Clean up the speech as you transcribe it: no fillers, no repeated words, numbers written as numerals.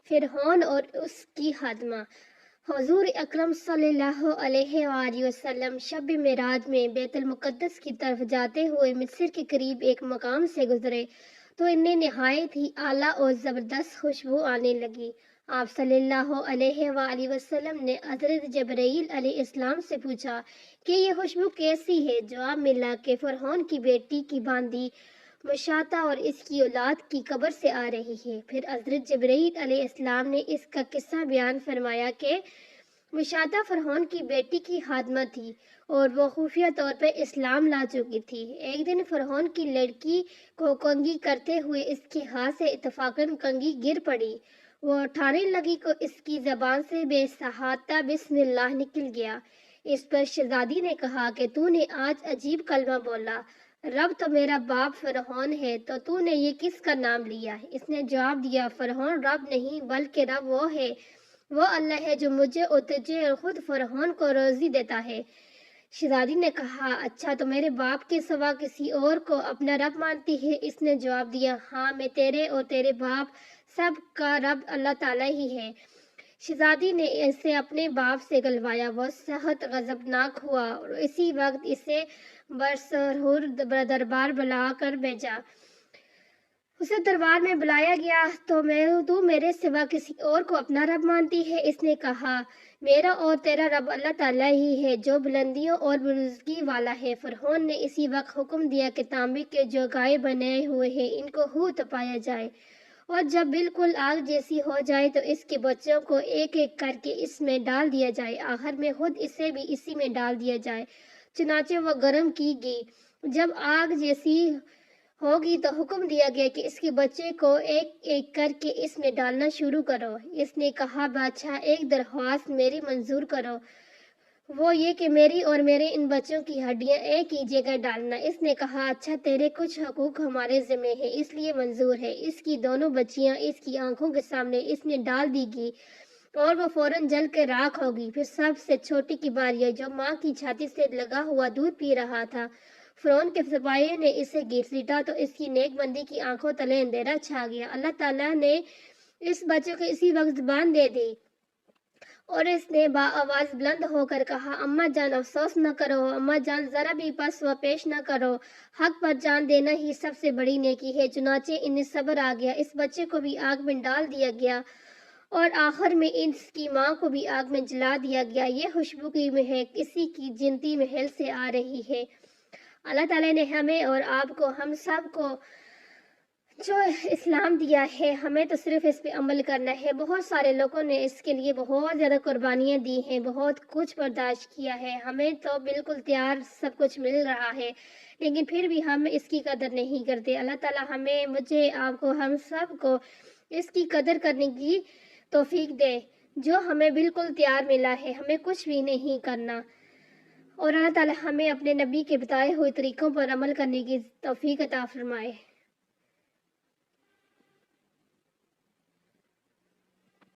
فرعون اور اس کی خاتمہ۔ حضور اکرم صلی اللہ علیہ وآلہ وسلم شب معراج میں بیت المقدس کی طرف جاتے ہوئے مصر کے قریب ایک مقام سے گزرے تو انہیں نہایت ہی اعلیٰ اور زبردست خوشبو آنے لگی۔ آپ صلی اللہ علیہ وآلہ وسلم نے حضرت جبرائیل علیہ السلام سے پوچھا کہ یہ خوشبو کیسی ہے؟ جواب ملا کہ فرعون کی بیٹی کی باندی مشاطہ اور اس کی اولاد کی قبر سے آ رہی ہے۔ پھر حضرت جبرائیل علیہ السلام نے اس کا قصہ بیان فرمایا کہ مشاطہ فرعون کی بیٹی کی خادمہ تھی اور وہ خفیہ طور پر اسلام لا چکی تھی۔ ایک دن فرعون کی لڑکی کو کنگھی کرتے ہوئے اس کے ہاتھ سے اتفاقاً کنگھی گر پڑی۔ وہ اٹھانے لگی تو اس کی زبان سے بے احاطہ بسم اللہ نکل گیا۔ اس پر شہزادی نے کہا کہ تو نے آج عجیب کلمہ بولا، رب تو میرا باپ فرعون ہے، تو نے یہ کس کا نام لیا؟ اس نے جواب دیا، فرعون رب نہیں بلکہ رب وہ ہے، وہ اللہ ہے جو مجھے اور تجھے اور خود فرعون کو روزی دیتا ہے۔ شہزادی نے کہا، اچھا تو میرے باپ کے سوا کسی اور کو اپنا رب مانتی ہے؟ اس نے جواب دیا، ہاں میں تیرے اور تیرے باپ سب کا رب اللہ تعالیٰ ہی ہے۔ شہزادی نے اسے اپنے باپ سے گلوایا۔ وہ سخت غضبناک ہوا اور اسی وقت اسے برسرور دربار بلا کر بھیجا۔ اسے دربار میں بلایا گیا تو میرے سوا کسی اور کو اپنا رب مانتی ہے؟ اس نے کہا، میرا اور تیرا رب اللہ تعالیٰ ہی ہے جو بلندیوں اور بزرگی والا ہے۔ فرعون نے اسی وقت حکم دیا کہ تانبے کے جو گائے بنائے ہوئے ہیں ان کو خوب تپایا جائے، اور جب بالکل آگ جیسی ہو جائے تو اس کے بچوں کو ایک ایک کر کے اس میں ڈال دیا جائے، آخر میں خود اسے بھی اسی میں ڈال دیا جائے۔ چنانچہ وہ گرم کی گئی۔ جب آگ جیسی ہوگی تو حکم دیا گیا کہ اس کے بچے کو ایک ایک کر کے اس میں ڈالنا شروع کرو۔ اس نے کہا، بادشاہ ایک درخواست میری منظور کرو، وہ یہ کہ میری اور میرے ان بچوں کی ہڈیاں ایک ہی جگہ ڈالنا۔ اس نے کہا، اچھا تیرے کچھ حقوق ہمارے ذمہ ہیں اس لیے منظور ہے۔ اس کی دونوں بچیاں اس کی آنکھوں کے سامنے اس میں ڈال دی گئی اور وہ فوراً جل کے راکھ ہو گئی۔ پھر سب سے چھوٹی کی باری آئی جو ماں کی چھاتی سے لگا ہوا دودھ پی رہا تھا۔ فرعون کے سپاہیوں نے اسے گھسیٹا تو اس کی نیک بندی کی آنکھوں تلے اندھیرا چھا گیا۔ اللہ تعالیٰ نے اس بچے کو اسی وقت زبان دے دی اور اس نے آواز بلند ہو کر کہا، اماں جان افسوس نہ کرو، اماں جان ذرا بھی پس و پیش نہ کرو، حق پر جان دینا ہی سب سے بڑی نیکی ہے۔ چنانچہ انہیں صبر آ گیا، اس بچے کو بھی آگ میں ڈال دیا گیا اور آخر میں اس کی ماں کو بھی آگ میں جلا دیا گیا۔ یہ خوشبو کی مہک کسی کی جنتی محل سے آ رہی ہے۔ اللہ تعالیٰ نے ہمیں اور آپ کو، ہم سب کو جو اسلام دیا ہے، ہمیں تو صرف اس پہ عمل کرنا ہے۔ بہت سارے لوگوں نے اس کے لیے بہت زیادہ قربانیاں دی ہیں، بہت کچھ برداشت کیا ہے، ہمیں تو بالکل تیار سب کچھ مل رہا ہے، لیکن پھر بھی ہم اس کی قدر نہیں کرتے۔ اللہ تعالیٰ ہمیں، مجھے، آپ کو، ہم سب کو اس کی قدر کرنے کی توفیق دے جو ہمیں بالکل تیار ملا ہے، ہمیں کچھ بھی نہیں کرنا، اور اللہ تعالیٰ ہمیں اپنے نبی کے بتائے ہوئے طریقوں پر عمل کرنے کی توفیق عطا فرمائے۔